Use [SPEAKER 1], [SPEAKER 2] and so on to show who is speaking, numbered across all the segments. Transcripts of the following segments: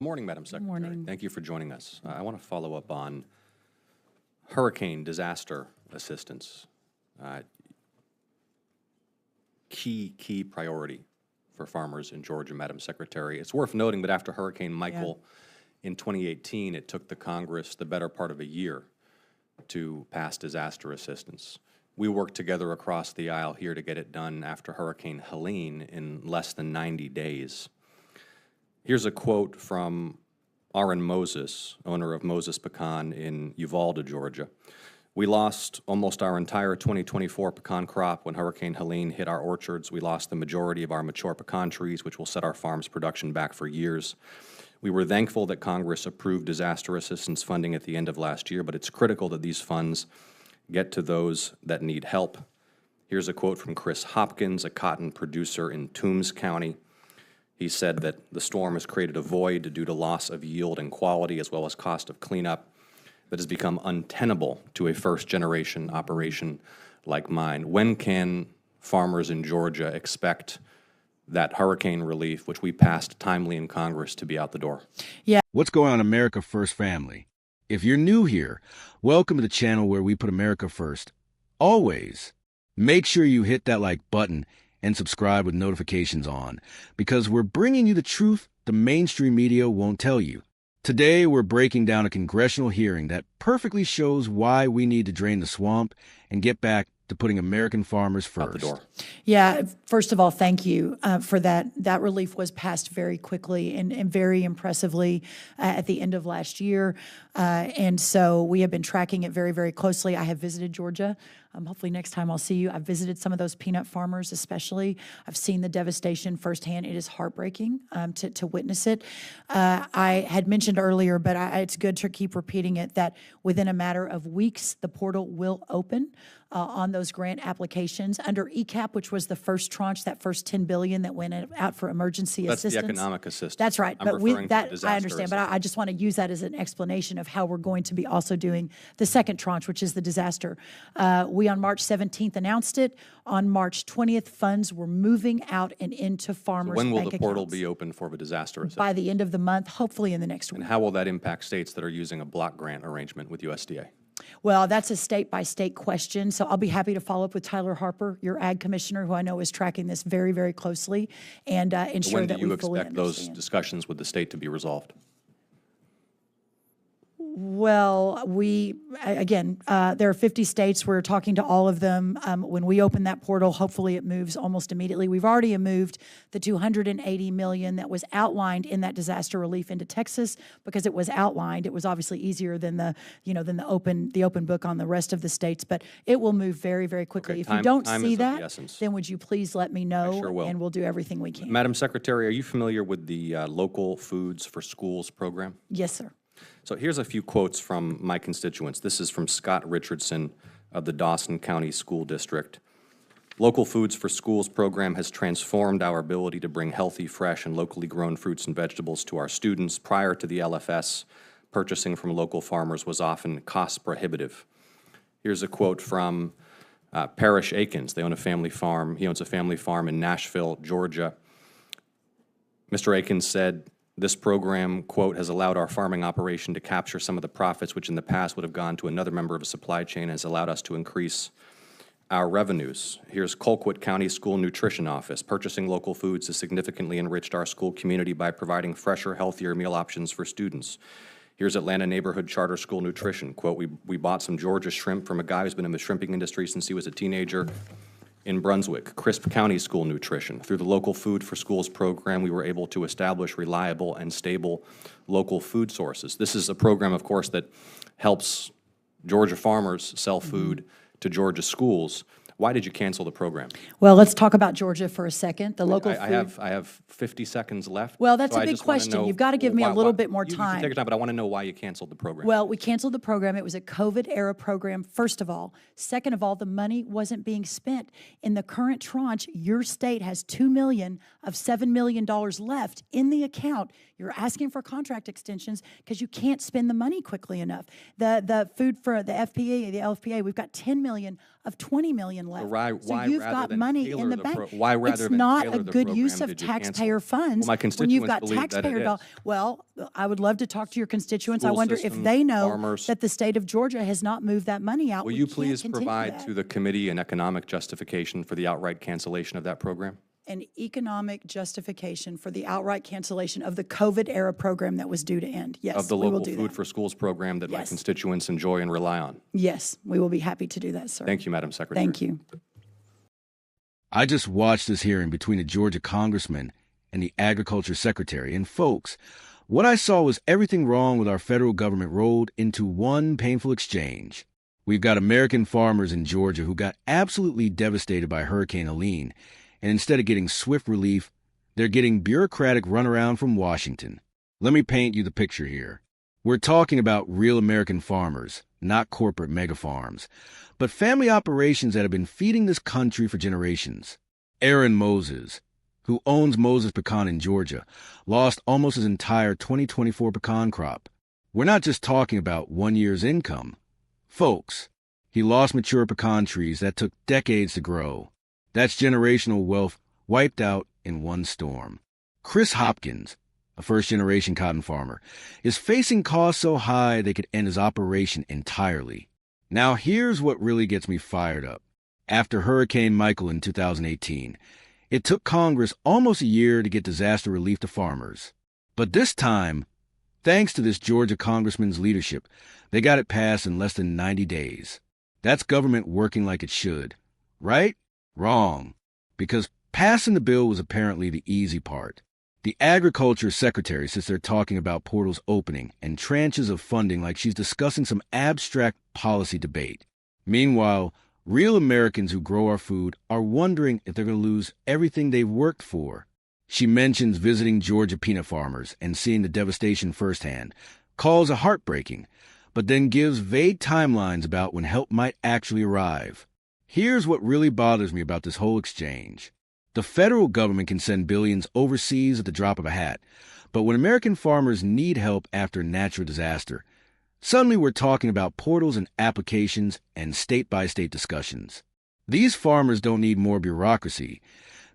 [SPEAKER 1] Good morning, Madam Secretary.
[SPEAKER 2] Good morning.
[SPEAKER 1] Thank you for joining us. I want to follow up on hurricane disaster assistance. Key priority for farmers in Georgia, Madam Secretary. It's worth noting that after Hurricane Michael in 2018, it took the Congress the better part of a year to pass disaster assistance. We worked together across the aisle here to get it done after Hurricane Helene in less than 90 days. Here's a quote from Aaron Moses, owner of Moses Pecan in Uvalde, Georgia. We lost almost our entire 2024 pecan crop when Hurricane Helene hit our orchards. We lost the majority of our mature pecan trees, which will set our farm's production back for years. We were thankful that Congress approved disaster assistance funding at the end of last year, but it's critical that these funds get to those that need help. Here's a quote from Chris Hopkins, a cotton producer in Toombs County. He said that the storm has created a void due to loss of yield and quality as well as cost of cleanup that has become untenable to a first-generation operation like mine. When can farmers in Georgia expect that hurricane relief, which we passed timely in Congress, to be out the door?
[SPEAKER 2] Yeah.
[SPEAKER 3] What's going on, America First family? If you're new here, welcome to the channel where we put America first. Always. Make sure you hit that like button and subscribe with notifications on, because we're bringing you the truth the mainstream media won't tell you. Today, we're breaking down a congressional hearing that perfectly shows why we need to drain the swamp and get back to putting American farmers first.
[SPEAKER 1] Out the door.
[SPEAKER 2] Yeah, first of all, thank you for that. That relief was passed very quickly and very impressively at the end of last year. And so we have been tracking it very, very closely. I have visited Georgia. Hopefully next time I'll see you. I've visited some of those peanut farmers especially. I've seen the devastation firsthand. It is heartbreaking to witness it. I had mentioned earlier, but it's good to keep repeating it, that within a matter of weeks, the portal will open on those grant applications under ECAP, which was the first tranche, that first $10 billion that went out for emergency assistance.
[SPEAKER 1] That's the economic assistance.
[SPEAKER 2] That's right.
[SPEAKER 1] I'm
[SPEAKER 2] but
[SPEAKER 1] referring to disaster
[SPEAKER 2] I understand, but I just want to use that as an explanation of how we're going to be also doing the second tranche, which is the disaster. We on March 17th announced it. On March 20th, funds were moving out and into farmers'
[SPEAKER 1] When will
[SPEAKER 2] bank
[SPEAKER 1] the portal
[SPEAKER 2] accounts.
[SPEAKER 1] be open for the disaster assistance?
[SPEAKER 2] By the end of the month, hopefully in the next week.
[SPEAKER 1] And how will that impact states that are using a block grant arrangement with USDA?
[SPEAKER 2] Well, that's a state-by-state question, so I'll be happy to follow up with Tyler Harper, your ag commissioner, who I know is tracking this very, very closely, and ensure that we fully understand.
[SPEAKER 1] When do you expect those discussions with the state to be resolved?
[SPEAKER 2] Well, there are 50 states. We're talking to all of them. When we open that portal, hopefully it moves almost immediately. We've already moved the $280 million that was outlined in that disaster relief into Texas because it was outlined. It was obviously easier than the open book on the rest of the states, but it will move very, very quickly.
[SPEAKER 1] Okay,
[SPEAKER 2] if you don't see
[SPEAKER 1] is of the
[SPEAKER 2] that,
[SPEAKER 1] essence.
[SPEAKER 2] then would you please let me know,
[SPEAKER 1] I sure will.
[SPEAKER 2] and we'll do everything we can.
[SPEAKER 1] Madam Secretary, are you familiar with the Local Foods for Schools program?
[SPEAKER 2] Yes, sir.
[SPEAKER 1] So here's a few quotes from my constituents. This is from Scott Richardson of the Dawson County School District. Local Foods for Schools program has transformed our ability to bring healthy, fresh, and locally grown fruits and vegetables to our students. Prior to the LFS, purchasing from local farmers was often cost prohibitive. Here's a quote from Parrish Akins. They own a family farm. He owns a family farm in Nashville, Georgia. Mr. Akins said, "This program, quote, has allowed our farming operation to capture some of the profits which in the past would have gone to another member of a supply chain and has allowed us to increase our revenues." Here's Colquitt County School Nutrition Office. "Purchasing local foods has significantly enriched our school community by providing fresher, healthier meal options for students." Here's Atlanta Neighborhood Charter School Nutrition. Quote, we bought some Georgia shrimp from a guy who's been in the shrimping industry since he was a teenager in Brunswick. Crisp County School Nutrition. Through the Local Food for Schools program, we were able to establish reliable and stable local food sources. This is a program, of course, that helps Georgia farmers sell food to Georgia schools. Why did you cancel the program?
[SPEAKER 2] Well, let's talk about Georgia for a second. The local food.
[SPEAKER 1] I have 50 seconds left.
[SPEAKER 2] Well, that's
[SPEAKER 1] so
[SPEAKER 2] a
[SPEAKER 1] I
[SPEAKER 2] big
[SPEAKER 1] just wanna
[SPEAKER 2] question.
[SPEAKER 1] know
[SPEAKER 2] You've got to give me a little bit more
[SPEAKER 1] You
[SPEAKER 2] time.
[SPEAKER 1] can take your time, but I want to know why you canceled the program.
[SPEAKER 2] Well, we canceled the program. It was a COVID-era program, first of all. Second of all, the money wasn't being spent. In the current tranche, your state has $2 million of $7 million left in the account. You're asking for contract extensions because you can't spend the money quickly enough. The food for the FPA, the LFPA, we've got $10 million of $20 million left.
[SPEAKER 1] Why
[SPEAKER 2] you've
[SPEAKER 1] rather
[SPEAKER 2] got
[SPEAKER 1] than
[SPEAKER 2] money
[SPEAKER 1] tailor
[SPEAKER 2] in the
[SPEAKER 1] the
[SPEAKER 2] bank.
[SPEAKER 1] pro- why rather
[SPEAKER 2] it's
[SPEAKER 1] than
[SPEAKER 2] not
[SPEAKER 1] tailor
[SPEAKER 2] a
[SPEAKER 1] the
[SPEAKER 2] good use
[SPEAKER 1] program
[SPEAKER 2] of
[SPEAKER 1] did you cancel
[SPEAKER 2] taxpayer
[SPEAKER 1] it?
[SPEAKER 2] funds
[SPEAKER 1] Well, my
[SPEAKER 2] when you've
[SPEAKER 1] constituents
[SPEAKER 2] got
[SPEAKER 1] believe that it
[SPEAKER 2] taxpayer dollars.
[SPEAKER 1] is.
[SPEAKER 2] Well, I would love to talk to your constituents. I
[SPEAKER 1] School
[SPEAKER 2] wonder if
[SPEAKER 1] systems,
[SPEAKER 2] they know
[SPEAKER 1] farmers.
[SPEAKER 2] that the state of Georgia has not moved that money out.
[SPEAKER 1] Will
[SPEAKER 2] We
[SPEAKER 1] you
[SPEAKER 2] can't
[SPEAKER 1] please
[SPEAKER 2] continue
[SPEAKER 1] provide
[SPEAKER 2] that.
[SPEAKER 1] to the committee an economic justification for the outright cancellation of that program?
[SPEAKER 2] An economic justification for the outright cancellation of the COVID-era program that was due to end. Yes,
[SPEAKER 1] Of the
[SPEAKER 2] we will
[SPEAKER 1] local
[SPEAKER 2] do
[SPEAKER 1] Food
[SPEAKER 2] that.
[SPEAKER 1] for Schools program that my
[SPEAKER 2] Yes.
[SPEAKER 1] constituents enjoy and rely on?
[SPEAKER 2] Yes, we will be happy to do that, sir.
[SPEAKER 1] Thank you, Madam Secretary.
[SPEAKER 2] Thank you.
[SPEAKER 3] I just watched this hearing between a Georgia congressman and the agriculture secretary. And folks, what I saw was everything wrong with our federal government rolled into one painful exchange. We've got American farmers in Georgia who got absolutely devastated by Hurricane Helene, and instead of getting swift relief, they're getting bureaucratic runaround from Washington. Let me paint you the picture here. We're talking about real American farmers, not corporate mega farms, but family operations that have been feeding this country for generations. Aaron Moses, who owns Moses Pecan in Georgia, lost almost his entire 2024 pecan crop. We're not just talking about 1 year's income. Folks, he lost mature pecan trees that took decades to grow. That's generational wealth wiped out in one storm. Chris Hopkins, a first-generation cotton farmer, is facing costs so high they could end his operation entirely. Now here's what really gets me fired up. After Hurricane Michael in 2018, it took Congress almost a year to get disaster relief to farmers. But this time, thanks to this Georgia congressman's leadership, they got it passed in less than 90 days. That's government working like it should. Right? Wrong. Because passing the bill was apparently the easy part. The agriculture secretary sits there talking about portals opening and tranches of funding like she's discussing some abstract policy debate. Meanwhile, real Americans who grow our food are wondering if they're going to lose everything they've worked for. She mentions visiting Georgia peanut farmers and seeing the devastation firsthand, calls it heartbreaking, but then gives vague timelines about when help might actually arrive. Here's what really bothers me about this whole exchange. The federal government can send billions overseas at the drop of a hat, but when American farmers need help after a natural disaster, suddenly we're talking about portals and applications and state-by-state discussions. These farmers don't need more bureaucracy.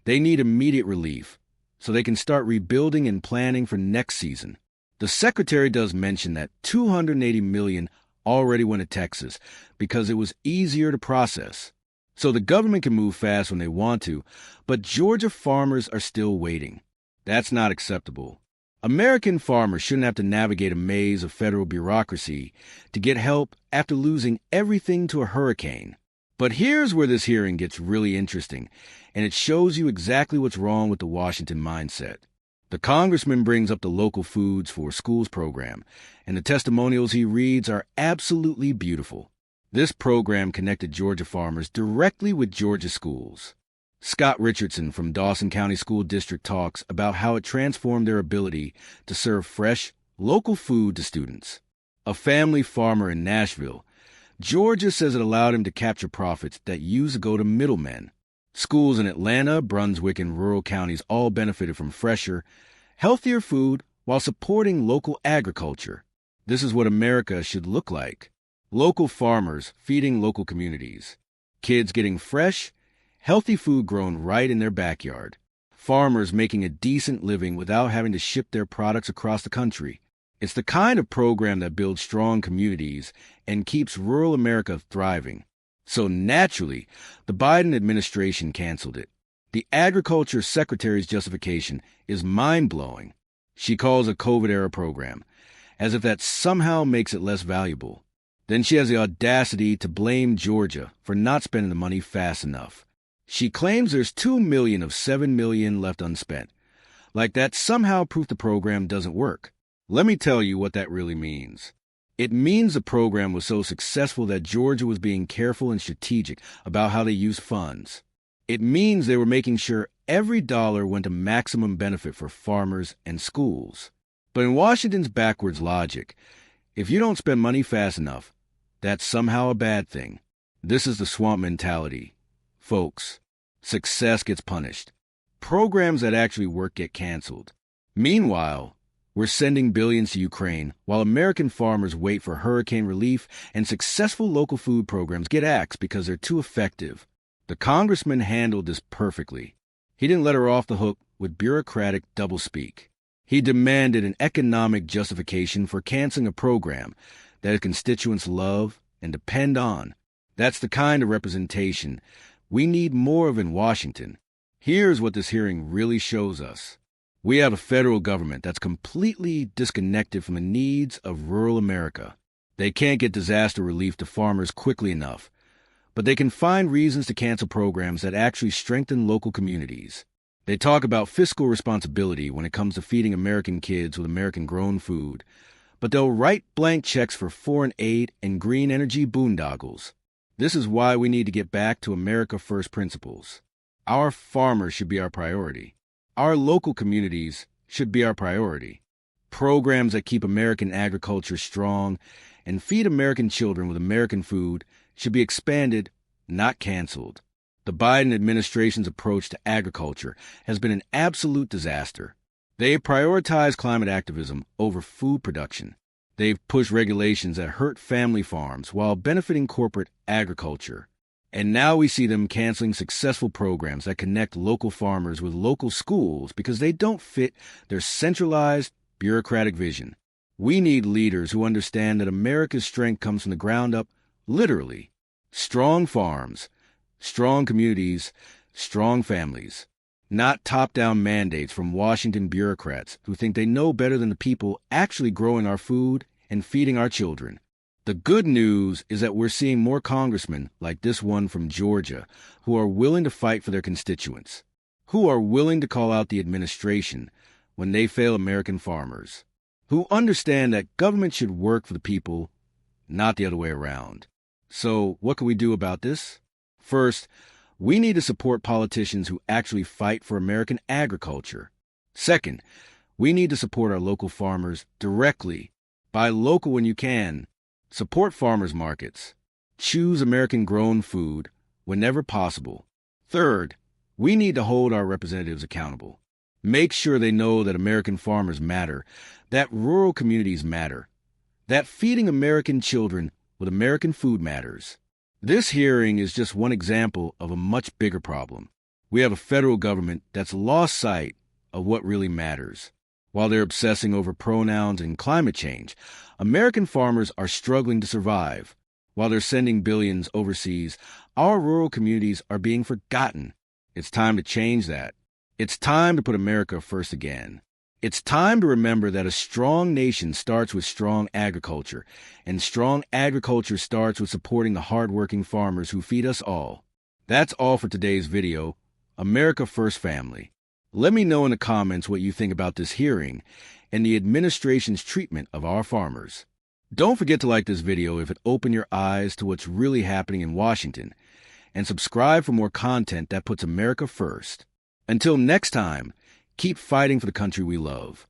[SPEAKER 3] They need immediate relief, so they can start rebuilding and planning for next season. The secretary does mention that $280 million already went to Texas because it was easier to process. So the government can move fast when they want to, but Georgia farmers are still waiting. That's not acceptable. American farmers shouldn't have to navigate a maze of federal bureaucracy to get help after losing everything to a hurricane. But here's where this hearing gets really interesting, and it shows you exactly what's wrong with the Washington mindset. The congressman brings up the local Foods for Schools program, and the testimonials he reads are absolutely beautiful. This program connected Georgia farmers directly with Georgia schools. Scott Richardson from Dawson County School District talks about how it transformed their ability to serve fresh, local food to students. A family farmer in Nashville, Georgia says it allowed him to capture profits that used to go to middlemen. Schools in Atlanta, Brunswick, and rural counties all benefited from fresher, healthier food while supporting local agriculture. This is what America should look like. Local farmers feeding local communities. Kids getting fresh, healthy food grown right in their backyard. Farmers making a decent living without having to ship their products across the country. It's the kind of program that builds strong communities and keeps rural America thriving. So naturally, the Biden administration canceled it. The Agriculture Secretary's justification is mind-blowing. She calls a COVID-era program, as if that somehow makes it less valuable. Then she has the audacity to blame Georgia for not spending the money fast enough. She claims there's $2 million of $7 million left unspent. Like that's somehow proof the program doesn't work. Let me tell you what that really means. It means the program was so successful that Georgia was being careful and strategic about how they used funds. It means they were making sure every dollar went to maximum benefit for farmers and schools. But in Washington's backwards logic, if you don't spend money fast enough, that's somehow a bad thing. This is the swamp mentality. Folks, success gets punished. Programs that actually work get canceled. Meanwhile, we're sending billions to Ukraine while American farmers wait for hurricane relief and successful local food programs get axed because they're too effective. The The congressman handled this perfectly. He didn't let her off the hook with bureaucratic doublespeak. He demanded an economic justification for canceling a program that his constituents love and depend on. That's the kind of representation we need more of in Washington. Here's what this hearing really shows us. We have a federal government that's completely disconnected from the needs of rural America. They can't get disaster relief to farmers quickly enough, but they can find reasons to cancel programs that actually strengthen local communities. They talk about fiscal responsibility when it comes to feeding American kids with American-grown food, but they'll write blank checks for foreign aid and green energy boondoggles. This is why we need to get back to America First principles. Our farmers should be our priority. Our local communities should be our priority. Programs that keep American agriculture strong and feed American children with American food should be expanded, not canceled. The Biden administration's approach to agriculture has been an absolute disaster. They prioritize climate activism over food production. They've pushed regulations that hurt family farms while benefiting corporate agriculture. And now we see them canceling successful programs that connect local farmers with local schools because they don't fit their centralized, bureaucratic vision. We need leaders who understand that America's strength comes from the ground up, literally. Strong farms, strong communities, strong families. Not top-down mandates from Washington bureaucrats who think they know better than the people actually growing our food and feeding our children. The good news is that we're seeing more congressmen like this one from Georgia who are willing to fight for their constituents, who are willing to call out the administration when they fail American farmers, who understand that government should work for the people, not the other way around. So what can we do about this? First, we need to support politicians who actually fight for American agriculture. Second, we need to support our local farmers directly. Buy local when you can. Support farmers markets. Choose American-grown food whenever possible. Third, we need to hold our representatives accountable. Make sure they know that American farmers matter, that rural communities matter, that feeding American children with American food matters. This hearing is just one example of a much bigger problem. We have a federal government that's lost sight of what really matters. While they're obsessing over pronouns and climate change, American farmers are struggling to survive. While they're sending billions overseas, our rural communities are being forgotten. It's time to change that. It's time to put America first again. It's time to remember that a strong nation starts with strong agriculture, and strong agriculture starts with supporting the hardworking farmers who feed us all. That's all for today's video. America First Family. Let me know in the comments what you think about this hearing and the administration's treatment of our farmers. Don't forget to like this video if it opened your eyes to what's really happening in Washington, and subscribe for more content that puts America first. Until next time, keep fighting for the country we love.